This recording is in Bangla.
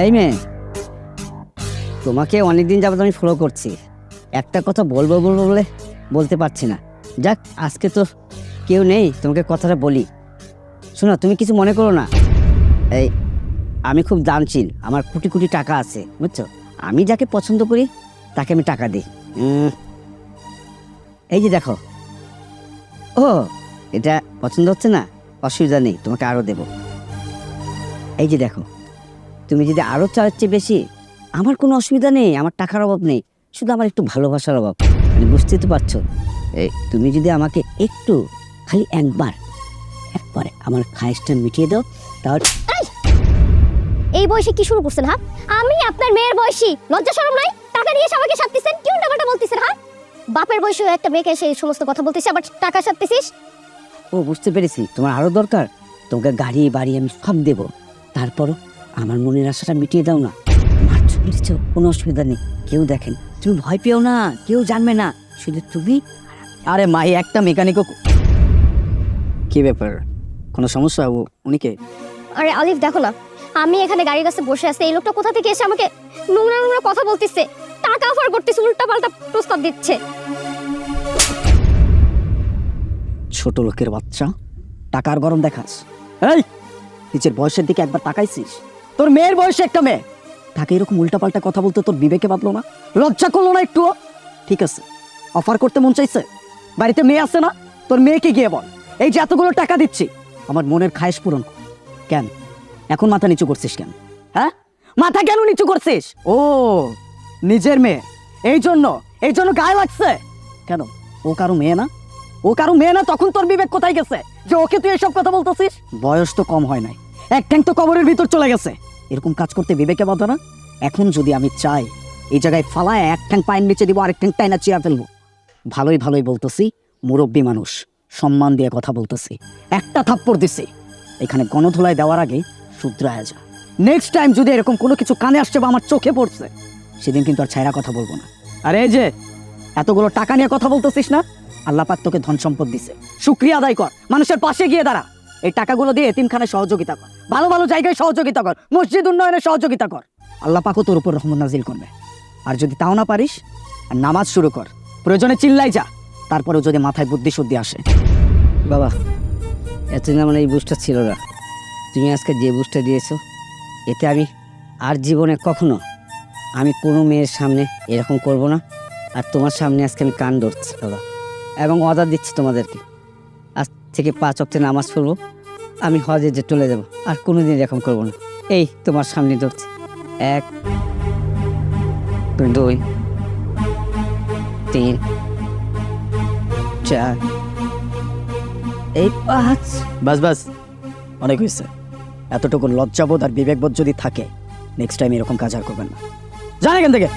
এই মেয়ে, তোমাকে অনেকদিন যাবত আমি ফলো করছি, একটা কথা বলবো বলবো বলে বলতে পারছি না। যাক, আজকে তো কেউ নেই, তোমাকে কথাটা বলি। শোনো, তুমি কিছু মনে করো না। এই আমি খুব দানশীল, আমার কোটি কোটি টাকা আছে, বুঝছো? আমি যাকে পছন্দ করি তাকে আমি টাকা দিই। এই যে দেখো। ও, এটা পছন্দ হচ্ছে না, অসুবিধা নেই, তোমাকে আরও দেব। এই যে দেখো, তুমি যদি আরও চাওয়ার চেয়ে বেশি, আমার কোনো অসুবিধা নেই, আমার টাকার অভাব নেই, শুধু আমার একটু ভালোবাসার অভাব। মানে বুঝতেই তো পারছো। এই তুমি যদি আমাকে একটু, খালি একবারে আমার খায়েশটা মিটিয়ে দাও, তাহলে। এই বয়সে কি শুরু করছেন? হ্যাঁ, আমি আপনার মেয়ের বয়সী, লজ্জা শরম নাই? টাকা নিয়ে সবাইকে সাথীছেন, কি উল্টাপাল্টা বলতেছেন? হ্যাঁ, বাপের বয়সে একটা মেয়েকে সেই সমস্ত কথা বলতেছিস, আবার টাকা সাথীছিস? ও, বুঝতে পেরেছি, তোমার আরও দরকার। তোমাকে গাড়ি বাড়ি আমি সব দেব, তারপরও আমার মনের আশাটা মিটিয়ে দাও না। মার চলেছ, কোনো অসুবিধা নেই, কেউ দেখেন, তুমি ভয় পেও না, কেউ জানবে না, শুধু তুমি। আরে মাই, একটা মেকানিকও। কি ব্যাপার, কোনো সমস্যা? উনি কে? আরে আলিফ, দেখো না, আমি এখানে গাড়ির কাছে বসে আছি, এই লোকটা কোথা থেকে এসে আমাকে নোংরা নোংরা কথা বলতেছে, টাকা অফার করতেছে, উল্টাপাল্টা প্রস্তাব দিচ্ছে। ছোট লোকের বাচ্চা, টাকার গরম দেখাস? এই, নিজের বয়সের দিকে একবার তাকাইছিস? তোর মেয়ের বয়সে একটা মেয়ে, তাকে এরকম উল্টাপাল্টা কথা বলতে তোর বিবেকে বাঁধলো না? লজ্জা করলো না একটুও? ঠিক আছে, অফার করতে মন চাইছে, বাড়িতে মেয়ে আছে না? তোর মেয়েকে গিয়ে বল, এই যে এতগুলো টাকা দিচ্ছি, আমার মনের খায়েশ পূরণ কর। কেন এখন মাথা নিচু করছিস কেন? হ্যাঁ, মাথা কেন নিচু করছিস? ও, নিজের মেয়ে, এই জন্য গায়ে লাগছে কেন? ও কারো মেয়ে না? ও কারো মেয়ে না? তখন তোর বিবেক কোথায় গেছে যে ওকে তুই এসব কথা বলতেছিস? বয়স তো কম হয় নাই, এক ট্যাঙ্ক তো কবরের ভিতর চলে গেছে, এরকম কাজ করতে বিবেকে বাধা না? এখন যদি আমি চাই, এই জায়গায় ফালায় এক ট্যাঙ্ক পায়ের নিচে দিব, আরেক ট্যাঙ্ক টাইনা চিরা ফেলবো। ভালোই ভালোই বলতেছি, মুরব্বী মানুষ, সম্মান দিয়ে কথা বলতেছি, একটা থাপ্পড় দিছি, এখানে গণধোলাই দেওয়ার আগে শুধরায়া যা। নেক্সট টাইম যদি এরকম কোনো কিছু কানে আসছে বা আমার চোখে পড়ছে, সেদিন কিন্তু আর ছাইরা কথা বলবো না। আর এই যে এতগুলো টাকা নিয়ে কথা বলতেছিস না, আল্লাহ পাক তোকে ধন সম্পদ দিছে, শুকরিয়া আদায় কর, মানুষের পাশে গিয়ে দাঁড়া, এই টাকাগুলো দিয়ে এতিমখানায় সহযোগিতা কর, ভালো ভালো জায়গায় সহযোগিতা কর, মসজিদ উন্নয়নে সহযোগিতা কর, আল্লাহ পাকও তোর উপর রহমত নাজিল করবে। আর যদি তাও না পারিস, আর নামাজ শুরু কর, প্রয়োজনে চিল্লাই যা, তারপরেও যদি মাথায় বুদ্ধি শুদ্ধি আসে। বাবা, এতদিন আমার এই বুঝটা ছিল না, তুমি আজকে যে বুঝটা দিয়েছো, এতে আমি আর জীবনে কখনো আমি কোনো মেয়ের সামনে এরকম করব না। আর তোমার সামনে আজকে আমি কান ধরছি বাবা, এবং অর্ডার দিচ্ছি তোমাদেরকে, আজ থেকে 5 ওয়াক্ত নামাজ পড়বো, আমি হজে যে চলে যাব, আর কোনোদিন এরকম করবো না। এই তোমার সামনে ধরছি, 1 2 3 4, এই 5। বাস বাস, অনেক হয়েছে। এতটুকু লজ্জাবোধ আর বিবেকবোধ যদি থাকে, নেক্সট টাইম এরকম কাজ আর করবেন না। জান এখান থেকে।